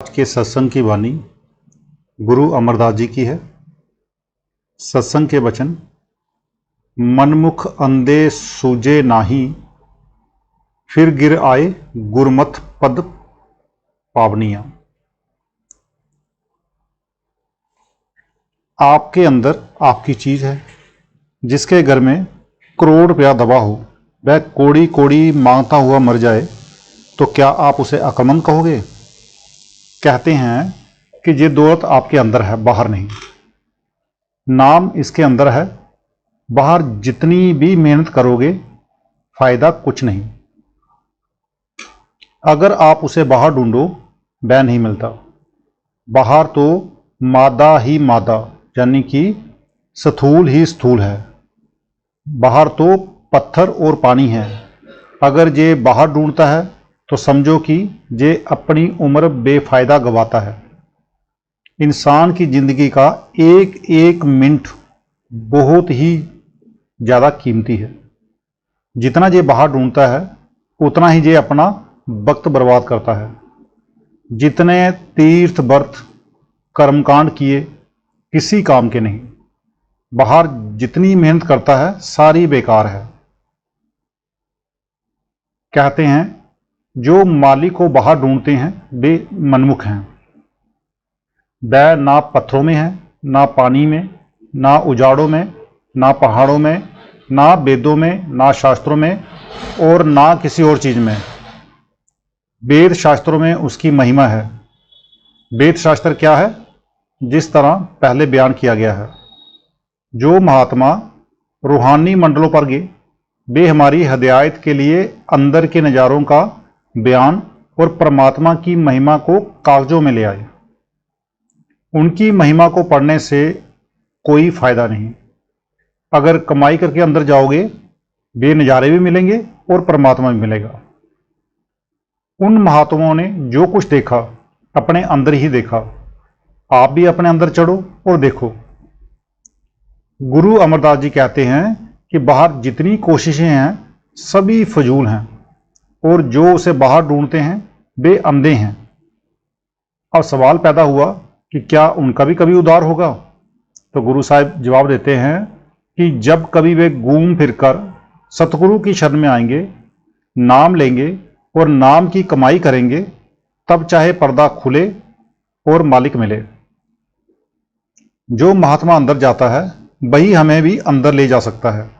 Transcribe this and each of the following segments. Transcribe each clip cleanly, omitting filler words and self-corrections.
आज के सत्संग की वाणी गुरु अमरदास जी की है। सत्संग के वचन, मनमुख अंधे सूझे नाही, फिर गिर आए गुरमत पद पावनिया। आपके अंदर आपकी चीज है। जिसके घर में करोड़ रुपया दबा हो, वह कोड़ी कोड़ी मांगता हुआ मर जाए तो क्या आप उसे अक्लमंद कहोगे? कहते हैं कि ये दौलत आपके अंदर है, बाहर नहीं। नाम इसके अंदर है, बाहर जितनी भी मेहनत करोगे फायदा कुछ नहीं। अगर आप उसे बाहर ढूंढो, वह नहीं मिलता। बाहर तो मादा ही मादा यानी कि स्थूल ही स्थूल है। बाहर तो पत्थर और पानी है। अगर ये बाहर ढूंढता है तो समझो कि ये अपनी उम्र बेफायदा गवाता है। इंसान की जिंदगी का एक एक मिनट बहुत ही ज़्यादा कीमती है। जितना ये बाहर ढूंढता है उतना ही ये अपना वक्त बर्बाद करता है। जितने तीर्थ व्रत कर्मकांड किए किसी काम के नहीं। बाहर जितनी मेहनत करता है सारी बेकार है। कहते हैं जो मालिक को बाहर ढूंढते हैं वे मनमुख हैं। वह ना पत्थरों में है, ना पानी में, ना उजाड़ों में, ना पहाड़ों में, ना वेदों में, ना शास्त्रों में और ना किसी और चीज में। वेद शास्त्रों में उसकी महिमा है। वेद शास्त्र क्या है? जिस तरह पहले बयान किया गया है। जो महात्मा रूहानी मंडलों पर गए वे हमारी हदायत के लिए अंदर के नज़ारों का बयान और परमात्मा की महिमा को कागजों में ले आए। उनकी महिमा को पढ़ने से कोई फायदा नहीं। अगर कमाई करके अंदर जाओगे वे नज़ारे भी मिलेंगे और परमात्मा भी मिलेगा। उन महात्माओं ने जो कुछ देखा अपने अंदर ही देखा। आप भी अपने अंदर चढ़ो और देखो। गुरु अमरदास जी कहते हैं कि बाहर जितनी कोशिशें हैं सभी फजूल हैं और जो उसे बाहर ढूंढते हैं वे अंधे हैं। अब सवाल पैदा हुआ कि क्या उनका भी कभी उद्धार होगा? तो गुरु साहब जवाब देते हैं कि जब कभी वे घूम फिरकर सतगुरु की शरण में आएंगे, नाम लेंगे और नाम की कमाई करेंगे, तब चाहे पर्दा खुले और मालिक मिले। जो महात्मा अंदर जाता है वही हमें भी अंदर ले जा सकता है।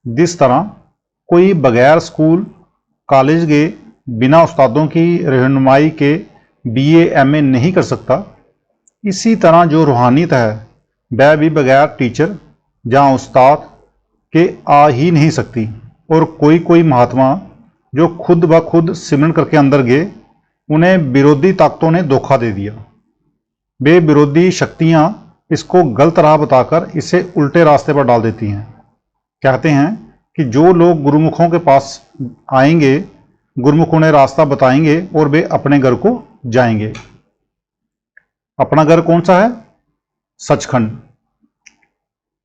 जिस तरह कोई बगैर स्कूल कॉलेज गए बिना उस्तादों की रहनुमाई के बीए एमए नहीं कर सकता, इसी तरह जो रूहानियत है वह भी बगैर टीचर या उस्ताद के आ ही नहीं सकती। और कोई कोई महात्मा जो खुद ब खुद सिमरन करके अंदर गए, उन्हें विरोधी ताकतों ने धोखा दे दिया। वे विरोधी शक्तियां इसको गलत राह बताकर इसे उल्टे रास्ते पर डाल देती हैं। कहते हैं कि जो लोग गुरुमुखों के पास आएंगे, गुरुमुख उन्हें रास्ता बताएंगे और वे अपने घर को जाएंगे। अपना घर कौन सा है? सचखंड।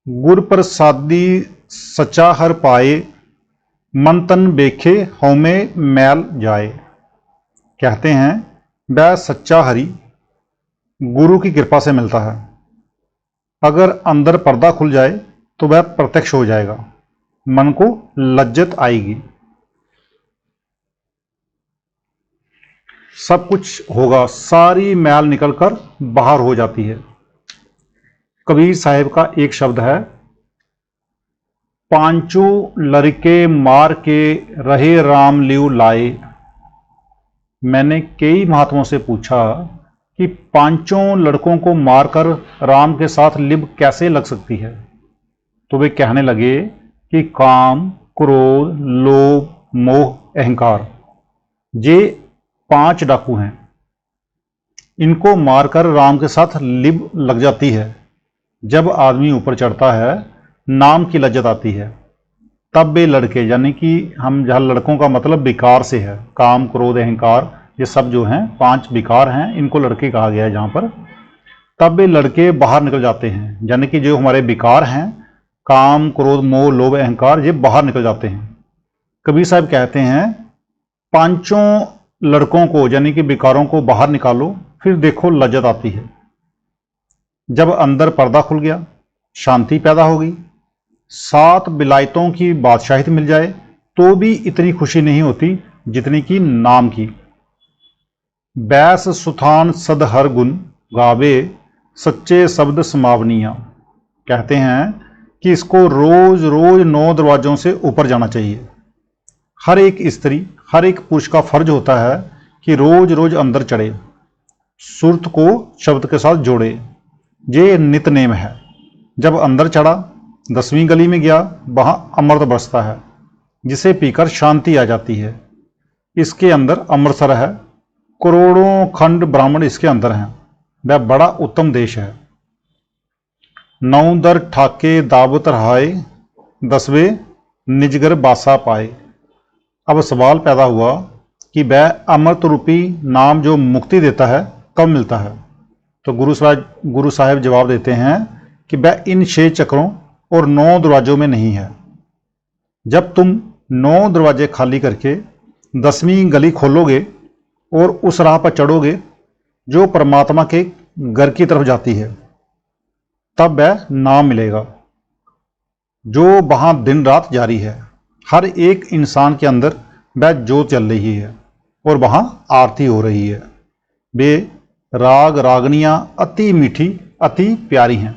गुर प्रसादी सच्चा हर पाए, मन तन बेखे हौमे मैल जाए। कहते हैं वह सच्चा हरि गुरु की कृपा से मिलता है। अगर अंदर पर्दा खुल जाए तो वह प्रत्यक्ष हो जाएगा, मन को लज्जत आएगी, सब कुछ होगा, सारी मैल निकलकर बाहर हो जाती है। कबीर साहिब का एक शब्द है, पांचों लड़के मार के रहे राम लियो लाए। मैंने कई महात्माओं से पूछा कि पांचों लड़कों को मारकर राम के साथ लिब कैसे लग सकती है? तो वे कहने लगे कि काम, क्रोध, लोभ, मोह, अहंकार, ये 5 डाकू हैं। इनको मारकर राम के साथ लिब लग जाती है। जब आदमी ऊपर चढ़ता है नाम की लज्जत आती है, तब वे लड़के, यानी कि हम जहाँ लड़कों का मतलब विकार से है, काम, क्रोध, अहंकार, ये सब जो हैं 5 विकार हैं, इनको लड़के कहा गया है जहाँ पर। तब वे लड़के बाहर निकल जाते हैं, यानी कि जो हमारे विकार हैं काम, क्रोध, मोह, लोभ, अहंकार, ये बाहर निकल जाते हैं। कबीर साहब कहते हैं पांचों लड़कों को यानी कि विकारों को बाहर निकालो, फिर देखो लज्जत आती है। जब अंदर पर्दा खुल गया, शांति पैदा हो गई, 7 विलायतों की बादशाहित मिल जाए तो भी इतनी खुशी नहीं होती जितनी कि नाम की। बैस सुथान सद हर गुण गावे, सच्चे शब्द समावनिया। कहते हैं कि इसको रोज रोज 9 दरवाजों से ऊपर जाना चाहिए। हर एक स्त्री, हर एक पुरुष का फर्ज होता है कि रोज रोज अंदर चढ़े, सुरत को शब्द के साथ जोड़े। ये नित नेम है। जब अंदर चढ़ा, 10वीं गली में गया, वहां अमृत बरसता है जिसे पीकर शांति आ जाती है। इसके अंदर अमृतसर है, करोड़ों खंड ब्राह्मण इसके अंदर हैं। वह बड़ा उत्तम देश है। 9 दर ठाके दावत रहाए, 10वें निजगर बासा पाए। अब सवाल पैदा हुआ कि वह अमृत रूपी नाम जो मुक्ति देता है कब मिलता है। तो गुरु साहब जवाब देते हैं कि वह इन 6 चक्रों और 9 दरवाजों में नहीं है। जब तुम 9 दरवाजे खाली करके 10वीं गली खोलोगे और उस राह पर चढ़ोगे जो परमात्मा के घर की तरफ जाती है, तब वह नाम मिलेगा जो वहां दिन रात जारी है। हर एक इंसान के अंदर वह जोत चल रही है और वहां आरती हो रही है। वे राग रागनियां अति मीठी, अति प्यारी हैं।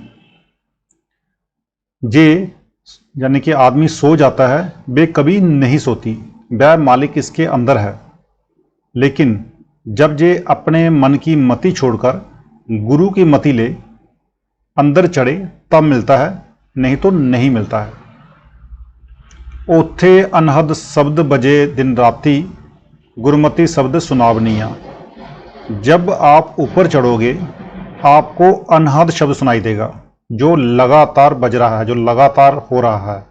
जे यानी कि आदमी सो जाता है, वे कभी नहीं सोती, वह मालिक इसके अंदर है। लेकिन जब जे अपने मन की मति छोड़कर गुरु की मति ले अंदर चढ़े तब मिलता है, नहीं तो नहीं मिलता है। ओथे अनहद शब्द बजे दिन राती, गुरमति शब्द सुनावनिया। जब आप ऊपर चढ़ोगे आपको अनहद शब्द सुनाई देगा जो लगातार बज रहा है, जो लगातार हो रहा है,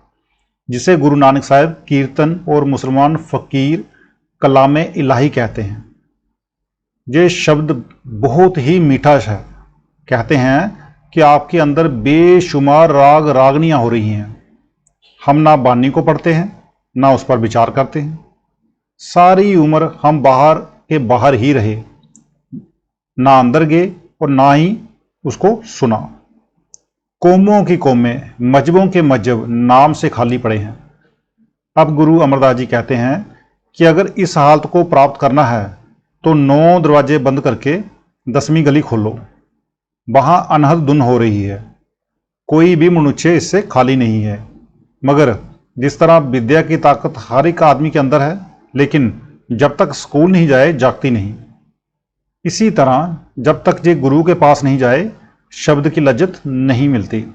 जिसे गुरु नानक साहब कीर्तन और मुसलमान फकीर कलामे इलाही कहते हैं। ये शब्द बहुत ही मीठा है। कहते हैं कि आपके अंदर बेशुमार राग रागनियां हो रही हैं। हम ना बानी को पढ़ते हैं, ना उस पर विचार करते हैं। सारी उम्र हम बाहर के बाहर ही रहे, ना अंदर गए और ना ही उसको सुना। कौमों की कौमें, मजहबों के मजहब नाम से खाली पड़े हैं। अब गुरु अमरदास जी कहते हैं कि अगर इस हालत को प्राप्त करना है तो 9 दरवाजे बंद करके 10वीं गली खोलो। वहां अनहद धुन हो रही है, कोई भी मनुष्य इससे खाली नहीं है। मगर जिस तरह विद्या की ताकत हर एक आदमी के अंदर है, लेकिन जब तक स्कूल नहीं जाए जागती नहीं, इसी तरह जब तक ये गुरु के पास नहीं जाए शब्द की लज्जत नहीं मिलती।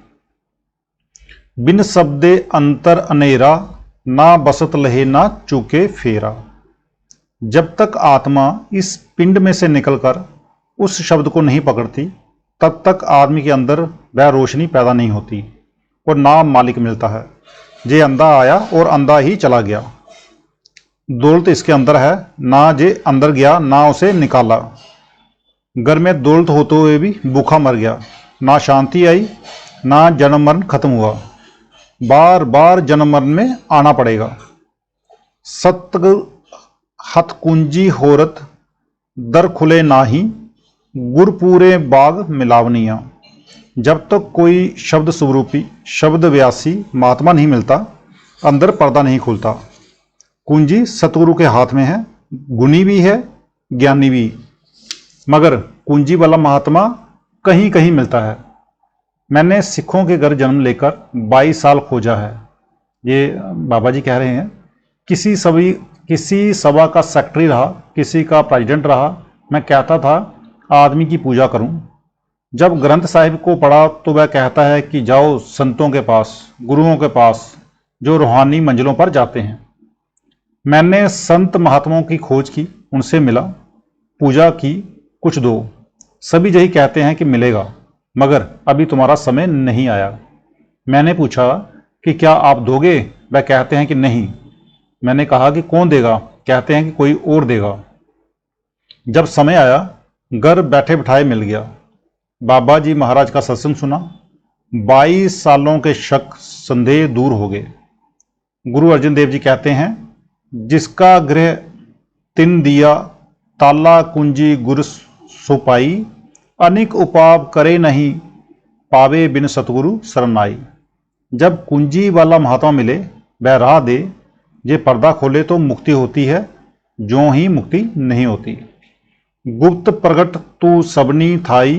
बिन शब्दे अंतर अनेरा, ना बसत लहे ना चूके फेरा। जब तक आत्मा इस पिंड में से निकलकर उस शब्द को नहीं पकड़ती, तब तक आदमी के अंदर वह रोशनी पैदा नहीं होती और ना मालिक मिलता है। जे अंधा आया और अंधा ही चला गया। दौलत इसके अंदर है, ना जे अंदर गया ना उसे निकाला। घर में दौलत होते हुए भी भूखा मर गया, ना शांति आई ना जन्म मरण खत्म हुआ। बार बार जन्म मरण में आना पड़ेगा। सत्य हथ कुंजी होरत, दर खुले नाही, गुर पूरे बाग मिलावनिया। जब तक कोई शब्द स्वरूपी, शब्द व्यासी महात्मा नहीं मिलता, अंदर पर्दा नहीं खुलता। कुंजी सतगुरु के हाथ में है, गुणी भी है, ज्ञानी भी। मगर कुंजी वाला महात्मा कहीं कहीं मिलता है। मैंने सिखों के घर जन्म लेकर 22 साल खोजा है। ये बाबा जी कह रहे हैं। किसी सभा का सेक्रेटरी रहा, किसी का प्रेसिडेंट रहा, मैं कहता था आदमी की पूजा करूं। जब ग्रंथ साहिब को पढ़ा तो वह कहता है कि जाओ संतों के पास, गुरुओं के पास, जो रूहानी मंजिलों पर जाते हैं। मैंने संत महात्माओं की खोज की, उनसे मिला, पूजा की, कुछ दो। सभी यही कहते हैं कि मिलेगा, मगर अभी तुम्हारा समय नहीं आया। मैंने पूछा कि क्या आप दोगे? वह कहते हैं कि नहीं। मैंने कहा कि कौन देगा? कहते हैं कि कोई और देगा। जब समय आया, घर बैठे बिठाए मिल गया। बाबा जी महाराज का सत्संग सुना, 22 सालों के शक संदेह दूर हो गए। गुरु अर्जन देव जी कहते हैं, जिसका गृह तिन दिया, ताला कुंजी गुर सो पाई, अनेक उपाव करे नहीं, पावे बिन सतगुरु शरनाई। जब कुंजी वाला महात्मा मिले, वह राह दे, ये पर्दा खोले तो मुक्ति होती है, जो ही मुक्ति नहीं होती। गुप्त प्रगट तू सबनी थाई,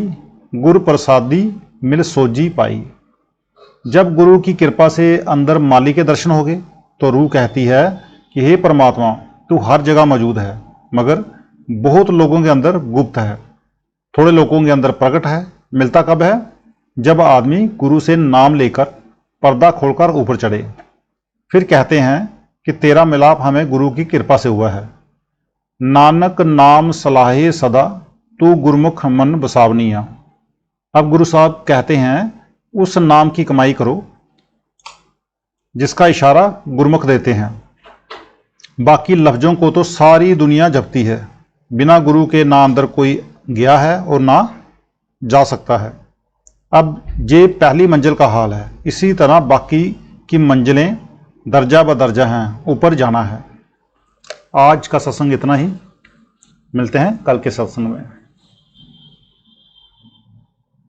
गुरु प्रसादी मिल सोजी पाई। जब गुरु की कृपा से अंदर माली के दर्शन हो गए तो रूह कहती है कि हे परमात्मा, तू हर जगह मौजूद है, मगर बहुत लोगों के अंदर गुप्त है, थोड़े लोगों के अंदर प्रकट है। मिलता कब है? जब आदमी गुरु से नाम लेकर पर्दा खोलकर ऊपर चढ़े। फिर कहते हैं कि तेरा मिलाप हमें गुरु की कृपा से हुआ है। नानक नाम सलाहे सदा, तू गुरमुख मन बसावनिया। अब गुरु साहब कहते हैं उस नाम की कमाई करो जिसका इशारा गुरमुख देते हैं। बाकी लफ्ज़ों को तो सारी दुनिया जपती है, बिना गुरु के ना अंदर कोई गया है और ना जा सकता है। अब ये पहली मंजिल का हाल है, इसी तरह बाकी की मंजिलें दर्जा ब दर्जा हैं, ऊपर जाना है। आज का सत्संग इतना ही, मिलते हैं कल के सत्संग में।